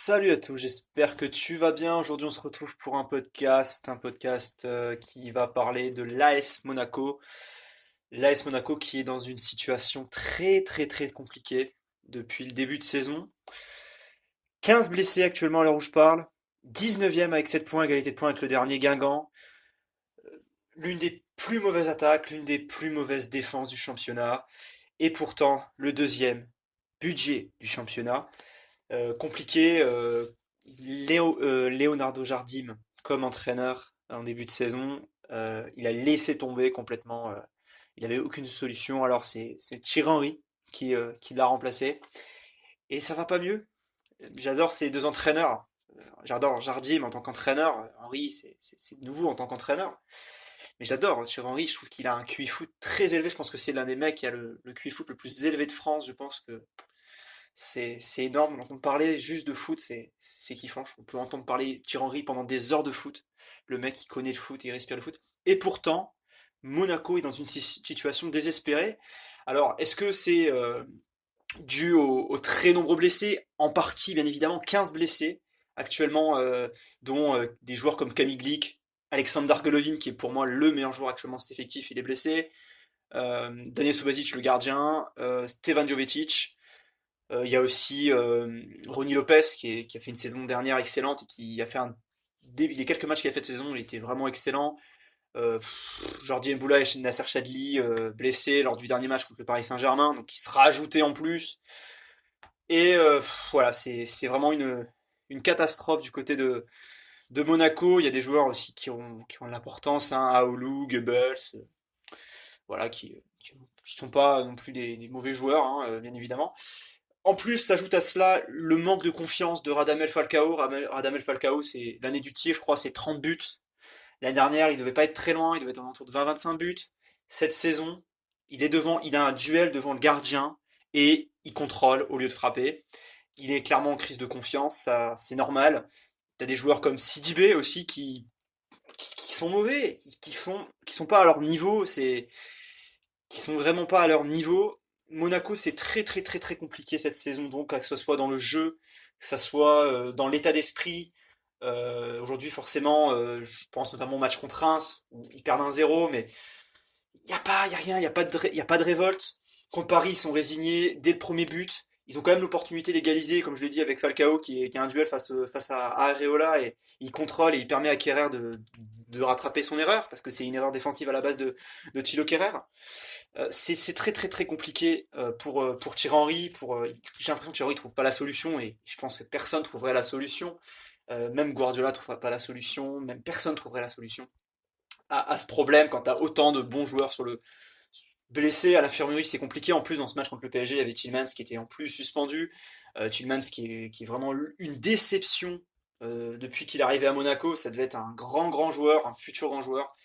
Salut à tous, j'espère que tu vas bien. Aujourd'hui, on se retrouve pour un podcast qui va parler de l'AS Monaco. L'AS Monaco qui est dans une situation très très très compliquée depuis le début de saison. 15 blessés actuellement à l'heure où je parle, 19e avec 7 points, égalité de points avec le dernier Guingamp. L'une des plus mauvaises attaques, l'une des plus mauvaises défenses du championnat. Et pourtant, le deuxième budget du championnat. Compliqué. Leonardo Jardim, comme entraîneur en début de saison, il a laissé tomber complètement. Il n'avait aucune solution. Alors c'est Thierry Henry qui l'a remplacé. Et ça va pas mieux. J'adore ces deux entraîneurs. J'adore Jardim en tant qu'entraîneur. Henry, c'est nouveau en tant qu'entraîneur. Mais j'adore Thierry Henry. Je trouve qu'il a un QI foot très élevé. Je pense que c'est l'un des mecs qui a le QI foot le plus élevé de France. Je pense que c'est énorme d'entendre parler juste de foot, c'est kiffant. On peut entendre parler Thierry Henry pendant des heures de foot. Le mec, il connaît le foot, il respire le foot. Et pourtant, Monaco est dans une situation désespérée. Alors, est-ce que c'est dû aux très nombreux blessés? En partie, bien évidemment, 15 blessés actuellement, dont des joueurs comme Camille Glick, Alexander Golovin, qui est pour moi le meilleur joueur actuellement de cet effectif, il est blessé. Daniel Subasic, le gardien. Stevan Jovetic. Il y a aussi Ronny Lopez qui a fait une saison dernière excellente et qui a fait les quelques matchs qu'il a fait de saison, il était vraiment excellent. Jordi Mboula et Nasser Chadli blessés lors du dernier match contre le Paris Saint-Germain, donc il sera ajouté en plus. Et voilà, c'est vraiment une catastrophe du côté de Monaco. Il y a des joueurs aussi qui ont de l'importance, hein, Aoulou, Goebbels, voilà, qui sont pas non plus des mauvais joueurs, hein, bien évidemment. En plus, s'ajoute à cela le manque de confiance de Radamel Falcao. Radamel Falcao, c'est l'année du tir, je crois, c'est 30 buts. L'année dernière, il devait pas être très loin, il devait être autour de 20-25 buts. Cette saison, il est devant, il a un duel devant le gardien et il contrôle au lieu de frapper. Il est clairement en crise de confiance, ça, c'est normal. T'as des joueurs comme Sidibé aussi qui sont mauvais, qui sont pas à leur niveau, qui sont vraiment pas à leur niveau. Monaco, c'est très très très très compliqué cette saison, donc que ce soit dans le jeu, que ce soit dans l'état d'esprit. Aujourd'hui, forcément, je pense notamment au match contre Reims, où ils perdent 1-0, mais il y a rien, il y a pas de révolte. Contre Paris, ils sont résignés dès le premier but. Ils ont quand même l'opportunité d'égaliser, comme je l'ai dit, avec Falcao, qui a un duel face à Areola, et il contrôle et il permet à Kerrer de rattraper son erreur, parce que c'est une erreur défensive à la base de Thilo Kerrer. C'est très très très compliqué pour Thierry Henry. J'ai l'impression que Thierry Henry trouve pas la solution et je pense que personne trouverait la solution. Même Guardiola trouverait pas la solution, même personne trouverait la solution à ce problème quand tu as autant de bons joueurs sur le blessés à l'infirmerie. C'est compliqué. En plus, dans ce match contre le PSG, il y avait Tillmans qui était en plus suspendu. Tillmans qui est vraiment une déception depuis qu'il est arrivé à Monaco. Ça devait être un grand joueur, un futur grand joueur.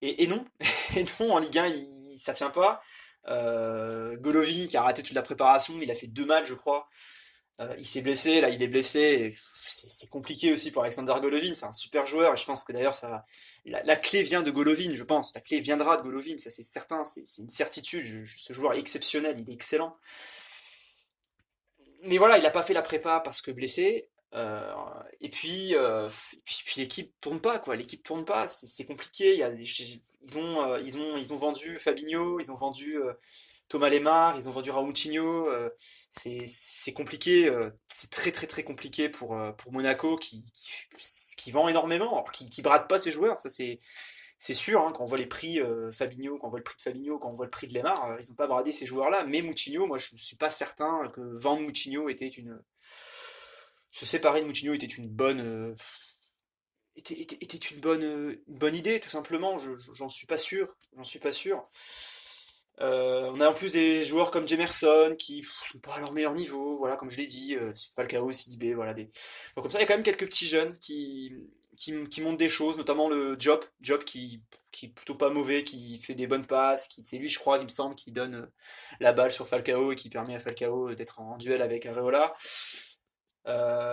Et non, et non, en Ligue 1, ça tient pas. Golovin qui a raté toute la préparation, il a fait 2 matchs, je crois. Il s'est blessé, là il est blessé. C'est compliqué aussi pour Alexander Golovin, c'est un super joueur. Et je pense que d'ailleurs, la clé vient de Golovin, je pense. La clé viendra de Golovin, ça c'est certain, c'est une certitude. Ce joueur est exceptionnel, il est excellent. Mais voilà, il n'a pas fait la prépa parce que blessé. Et puis l'équipe tourne pas, quoi. L'équipe tourne pas, c'est compliqué. Ils ont vendu Fabinho, ils ont vendu Thomas Lemar, ils ont vendu Raúl. C'est compliqué, c'est très très très compliqué pour Monaco qui vend énormément, alors qui brade pas ses joueurs. Ça c'est sûr, hein, quand on voit les prix Fabinho, quand on voit le prix de Fabinho, quand on voit le prix de Lemar, ils n'ont pas bradé ces joueurs-là. Mais Moutinho, moi je ne suis pas certain que vendre Moutinho était une. Se séparer de Moutinho était une bonne. Était une bonne idée, tout simplement. J'en suis pas sûr. J'en suis pas sûr. On a en plus des joueurs comme Jemerson qui sont pas à leur meilleur niveau, voilà, comme je l'ai dit, c'est Falcao, Sidibé, voilà. Donc, comme ça, il y a quand même quelques petits jeunes qui montrent des choses, notamment le Job qui est plutôt pas mauvais, qui fait des bonnes passes, c'est lui, je crois, il me semble, qui donne la balle sur Falcao et qui permet à Falcao d'être en duel avec Areola.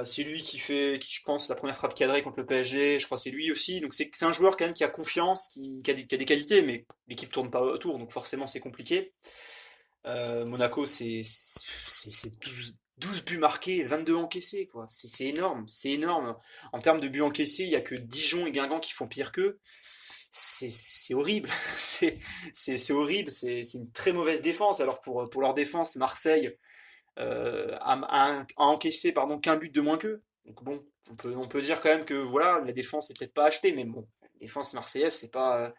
C'est lui qui, je pense, la première frappe cadrée contre le PSG, je crois que c'est lui aussi. Donc c'est un joueur quand même qui a confiance, qui a des qualités, mais l'équipe tourne pas autour, donc forcément c'est compliqué. Monaco, c'est 12 buts marqués, 22 encaissés, quoi. C'est énorme, c'est énorme. En termes de buts encaissés, il n'y a que Dijon et Guingamp qui font pire qu'eux. C'est horrible, c'est horrible, c'est une très mauvaise défense. Alors pour leur défense, Marseille a encaissé pardon, qu'un but de moins qu'eux. Donc bon, on peut dire quand même que voilà, la défense n'est peut-être pas achetée, mais bon, la défense marseillaise, elle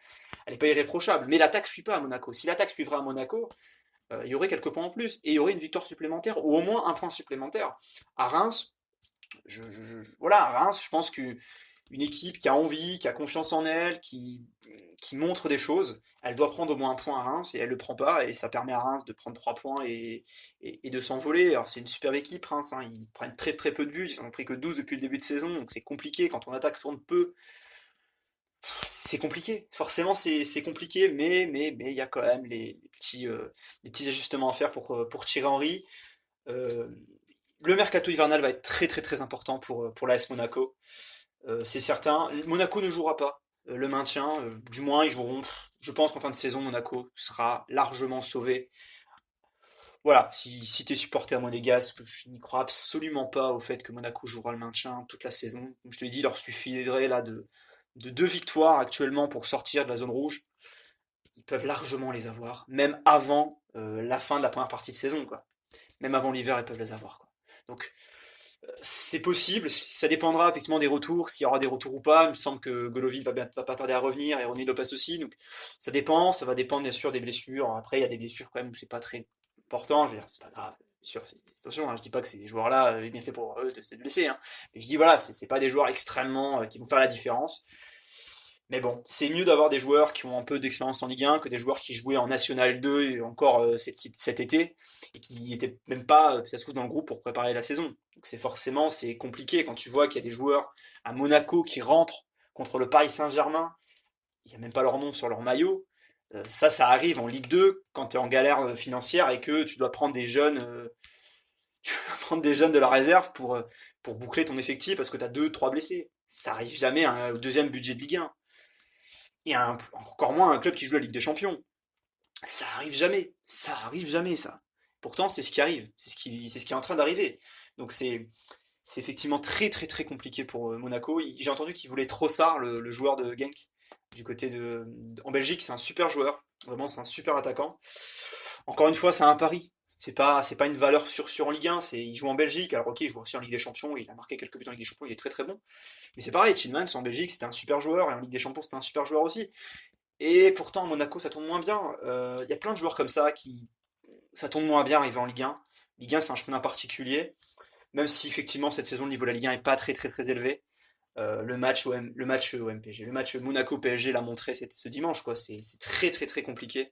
n'est pas irréprochable. Mais l'attaque ne suit pas à Monaco. Si l'attaque suivrait à Monaco, il y aurait quelques points en plus et il y aurait une victoire supplémentaire ou au moins un point supplémentaire. À Reims, voilà, à Reims, je pense qu'une équipe qui a envie, qui a confiance en elle, qui montre des choses, elle doit prendre au moins un point à Reims et elle le prend pas et ça permet à Reims de prendre 3 points et de s'envoler. Alors c'est une superbe équipe Reims, hein, ils prennent très très peu de buts, ils en ont pris que 12 depuis le début de saison, donc c'est compliqué quand on attaque tourne peu, c'est compliqué. Forcément c'est compliqué, mais il y a quand même les petits ajustements à faire pour Thierry Henry. Euh, le mercato hivernal va être très très très important pour l'AS Monaco. C'est certain. Monaco ne jouera pas le maintien. Du moins, ils joueront. Je pense qu'en fin de saison, Monaco sera largement sauvé. Voilà, si t'es supporter à Monégasque, je n'y crois absolument pas au fait que Monaco jouera le maintien toute la saison. Comme je te l'ai dit, il leur suffirait là de 2 victoires actuellement pour sortir de la zone rouge. Ils peuvent largement les avoir, même avant la fin de la première partie de saison, quoi. Même avant l'hiver, ils peuvent les avoir, quoi. Donc, c'est possible, ça dépendra effectivement des retours, s'il y aura des retours ou pas. Il me semble que Golovin va pas tarder à revenir et Ronny Lopez aussi. Donc ça dépend, ça va dépendre bien sûr des blessures. Après, il y a des blessures quand même où c'est pas très important. Je veux dire, c'est pas grave. Bien sûr, attention, hein, je dis pas que ces joueurs-là, bien fait pour eux de se blesser. Hein. Mais je dis voilà, c'est pas des joueurs extrêmement qui vont faire la différence. Mais bon, c'est mieux d'avoir des joueurs qui ont un peu d'expérience en Ligue 1 que des joueurs qui jouaient en National 2 et encore cet été et qui étaient même pas, ça se trouve, dans le groupe pour préparer la saison. Donc c'est compliqué quand tu vois qu'il y a des joueurs à Monaco qui rentrent contre le Paris Saint-Germain, il n'y a même pas leur nom sur leur maillot. Ça arrive en Ligue 2 quand tu es en galère financière et que tu dois prendre des jeunes, prendre des jeunes de la réserve pour boucler ton effectif parce que tu as 2, 3 blessés. Ça arrive jamais au deuxième budget de Ligue 1 et encore moins un club qui joue la Ligue des Champions. Ça arrive jamais ça. Pourtant, c'est ce qui arrive, c'est ce qui est en train d'arriver. Donc c'est effectivement très très très compliqué pour Monaco. J'ai entendu qu'ils voulaient Trossard, le joueur de Genk, du côté en Belgique, c'est un super joueur, vraiment c'est un super attaquant. Encore une fois, c'est un pari. C'est pas une valeur sûre en Ligue 1, il joue en Belgique, alors ok, il joue aussi en Ligue des Champions, il a marqué quelques buts en Ligue des Champions, il est très très bon. Mais c'est pareil, Tillmans en Belgique c'était un super joueur, et en Ligue des Champions c'était un super joueur aussi. Et pourtant, à Monaco, ça tourne moins bien. Il y a plein de joueurs comme ça qui. Ça tourne moins bien arrivé en Ligue 1. Ligue 1, c'est un championnat particulier. Même si, effectivement, cette saison, le niveau de la Ligue 1 n'est pas très, très, très élevé. Le match OM-PSG, le match Monaco-PSG l'a montré ce dimanche, quoi. C'est très, très, très compliqué.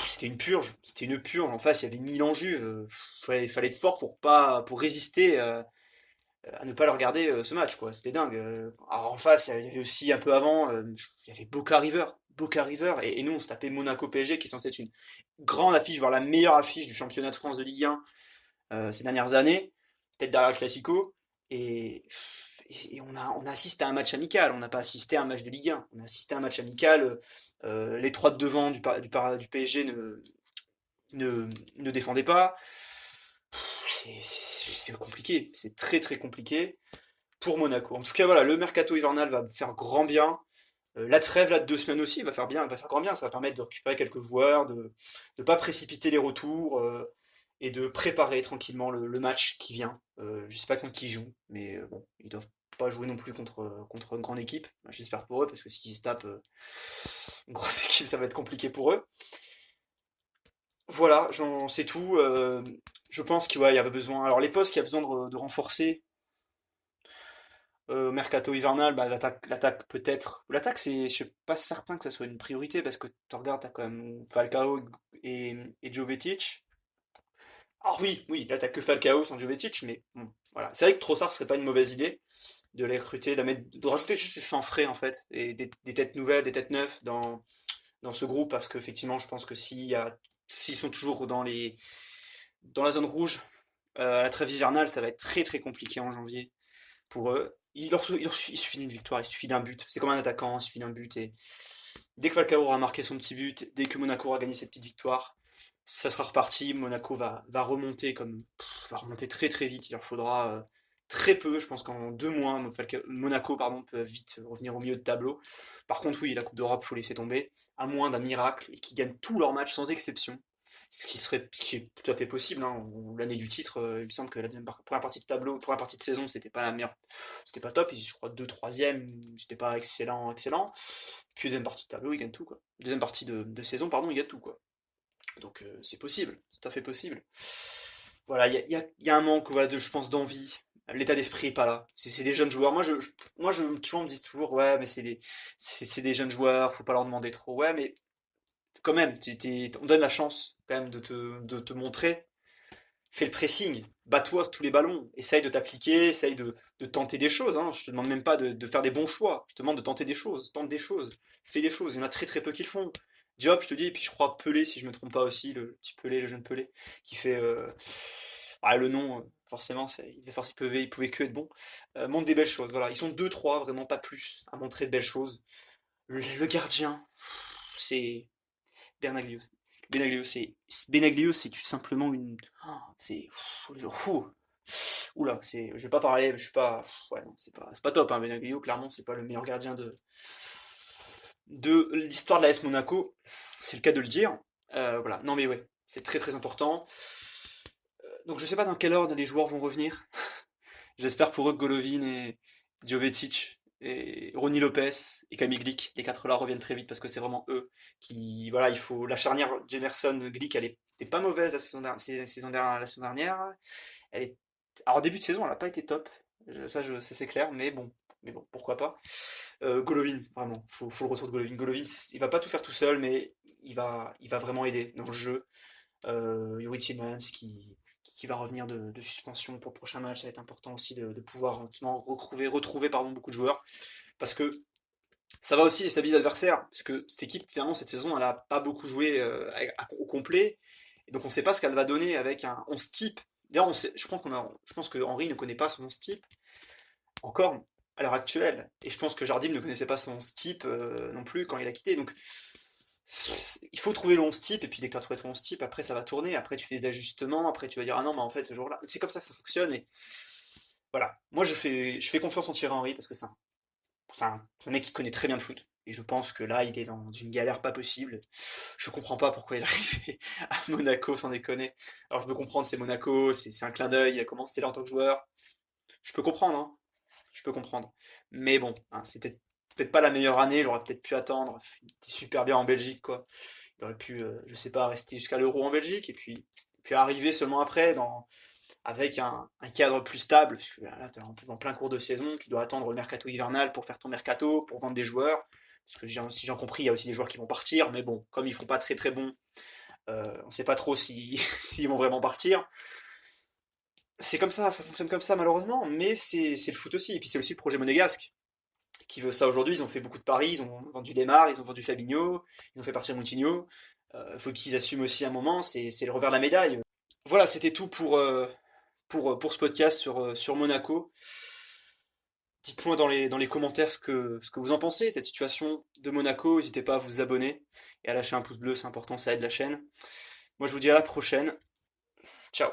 C'était une purge. C'était une purge. En face, il y avait 1000 enjeux. Fallait être fort pour résister à ne pas le regarder ce match, quoi. C'était dingue. Alors en face, il y avait aussi un peu avant, il y avait Boca River. Boca River, et nous on se tapait Monaco PSG qui est censé être une grande affiche, voire la meilleure affiche du championnat de France de Ligue 1 ces dernières années, peut-être derrière le Classico. Et, et on assiste à un match amical, on n'a pas assisté à un match de Ligue 1, on a assisté à un match amical. Les trois de devant du PSG ne, ne défendaient pas. C'est compliqué, c'est très très compliqué pour Monaco. En tout cas, voilà, le mercato hivernal va faire grand bien. La trêve là de 2 semaines aussi va faire bien, va faire grand bien. Ça va permettre de récupérer quelques joueurs, de ne pas précipiter les retours et de préparer tranquillement le match qui vient. Je sais pas contre qui ils jouent, mais bon, ils doivent pas jouer non plus contre une grande équipe. J'espère pour eux, parce que s'ils se tapent une grosse équipe, ça va être compliqué pour eux. Voilà, j'en sais tout. Je pense qu'il ouais, y avait besoin. Alors les postes qu'il y a besoin de renforcer, mercato hivernal, bah, l'attaque peut-être. L'attaque, je suis pas certain que ça soit une priorité parce que tu regardes, t'as quand même Falcao et Jovetic. Alors oui, là t'as que Falcao sans Jovetic, mais bon, voilà. C'est vrai que Trossard serait pas une mauvaise idée de les recruter, de rajouter juste du sang frais en fait, et des têtes nouvelles, des têtes neuves dans ce groupe parce qu'effectivement, je pense que s'ils sont toujours dans la zone rouge à la trêve hivernale, ça va être très très compliqué en janvier pour eux. Il suffit d'une victoire, il suffit d'un but. C'est comme un attaquant, il suffit d'un but. Et dès que Falcao aura marqué son petit but, dès que Monaco aura gagné cette petite victoire, ça sera reparti. Monaco va remonter va remonter très très vite. Il leur faudra très peu. Je pense qu'en 2 mois, Monaco pardon, peut vite revenir au milieu de tableau. Par contre, oui, la Coupe d'Europe, faut laisser tomber, à moins d'un miracle et qu'ils gagnent tous leurs matchs sans exception. Ce qui est tout à fait possible, hein. L'année du titre, il me semble que la première partie de tableau, première partie de saison, c'était pas la meilleure, c'était pas top. Je crois 2 troisième, c'était pas excellent, excellent. Puis deuxième partie de tableau, ils gagnent tout quoi. Deuxième partie de saison, pardon, ils gagnent tout quoi. Donc c'est possible, c'est tout à fait possible. Voilà, il y a un manque, voilà, je pense, d'envie. L'état d'esprit est pas là. C'est des jeunes joueurs. Toujours, on me dit toujours, ouais, mais c'est des jeunes joueurs, faut pas leur demander trop. Ouais, mais quand même, on donne la chance quand même de te montrer. Fais le pressing, bats-toi tous les ballons, essaye de t'appliquer, essaye de tenter des choses, hein. Je te demande même pas de faire des bons choix, je te demande de tenter des choses, tente des choses, fais des choses. Il y en a très très peu qui le font. Diop, je te dis, et puis je crois Pelé, si je me trompe pas aussi, le petit Pelé, le jeune Pelé, qui fait. Le nom, forcément, il pouvait que être bon. Montre des belles choses, voilà. Ils sont deux, trois, vraiment pas plus, à montrer de belles choses. Le gardien, c'est Bernaglio. Benaglio, c'est tout simplement une. C'est. Oula, je vais pas parler, je suis pas. Ouais, non, c'est pas top, hein, Benaglio, clairement, c'est pas le meilleur gardien de l'histoire de la S Monaco. C'est le cas de le dire. Voilà, non mais ouais, c'est très très important. Donc je sais pas dans quelle ordre les joueurs vont revenir. J'espère pour eux que Golovin et Jovetic et Ronny Lopez et Camille Glick, les quatre là reviennent très vite parce que c'est vraiment eux qui, voilà, il faut la charnière Jemerson-Glick, elle était pas mauvaise la saison dernière. Elle est, alors début de saison, elle a pas été top, ça c'est clair, mais bon, pourquoi pas. Golovin, vraiment, faut le retour de Golovin. Golovin, il va pas tout faire tout seul, mais il va vraiment aider dans le jeu. Yuri Tillmans qui va revenir de suspension pour le prochain match, ça va être important aussi de pouvoir maintenant retrouver pardon, beaucoup de joueurs. Parce que ça va aussi stabiliser l'adversaire. Parce que cette équipe, finalement, cette saison, elle n'a pas beaucoup joué au complet. Et donc on ne sait pas ce qu'elle va donner avec un 11 type. D'ailleurs, je pense que Henry ne connaît pas son 11 type encore à l'heure actuelle. Et je pense que Jardim ne connaissait pas son 11 type non plus quand il a quitté. Donc il faut trouver le 11 type, et puis dès que tu as trouvé ton 11 type, après ça va tourner, après tu fais des ajustements, après tu vas dire ah non, mais en fait ce jour-là, c'est comme ça que ça fonctionne, et voilà. Moi je fais confiance en Thierry Henry parce que c'est un mec qui connaît très bien le foot, et je pense que là il est dans une galère pas possible. Je comprends pas pourquoi il est arrivé à Monaco sans déconner. Alors je peux comprendre, c'est Monaco, c'est un clin d'œil, il a commencé là en tant que joueur, je peux comprendre, hein, je peux comprendre. Mais bon, hein, c'était peut-être pas la meilleure année, j'aurais peut-être pu attendre. Il était super bien en Belgique, quoi. Il aurait pu, je sais pas, rester jusqu'à l'Euro en Belgique puis arriver seulement après avec un cadre plus stable. Parce que là, tu es en plein cours de saison, tu dois attendre le mercato hivernal pour faire ton mercato, pour vendre des joueurs. Parce que si j'ai compris, il y a aussi des joueurs qui vont partir, mais bon, comme ils font pas très très bon, on ne sait pas trop s'ils vont vraiment partir. C'est comme ça fonctionne comme ça malheureusement, mais c'est le foot aussi. Et puis c'est aussi le projet monégasque qui veut ça aujourd'hui. Ils ont fait beaucoup de paris, ils ont vendu Lemar, ils ont vendu Fabinho, ils ont fait partir Moutinho. Il faut qu'ils assument aussi un moment, c'est le revers de la médaille. Voilà, c'était tout pour ce podcast sur Monaco. Dites-moi dans les commentaires ce que vous en pensez de cette situation de Monaco. N'hésitez pas à vous abonner et à lâcher un pouce bleu, c'est important, ça aide la chaîne. Moi je vous dis à la prochaine. Ciao.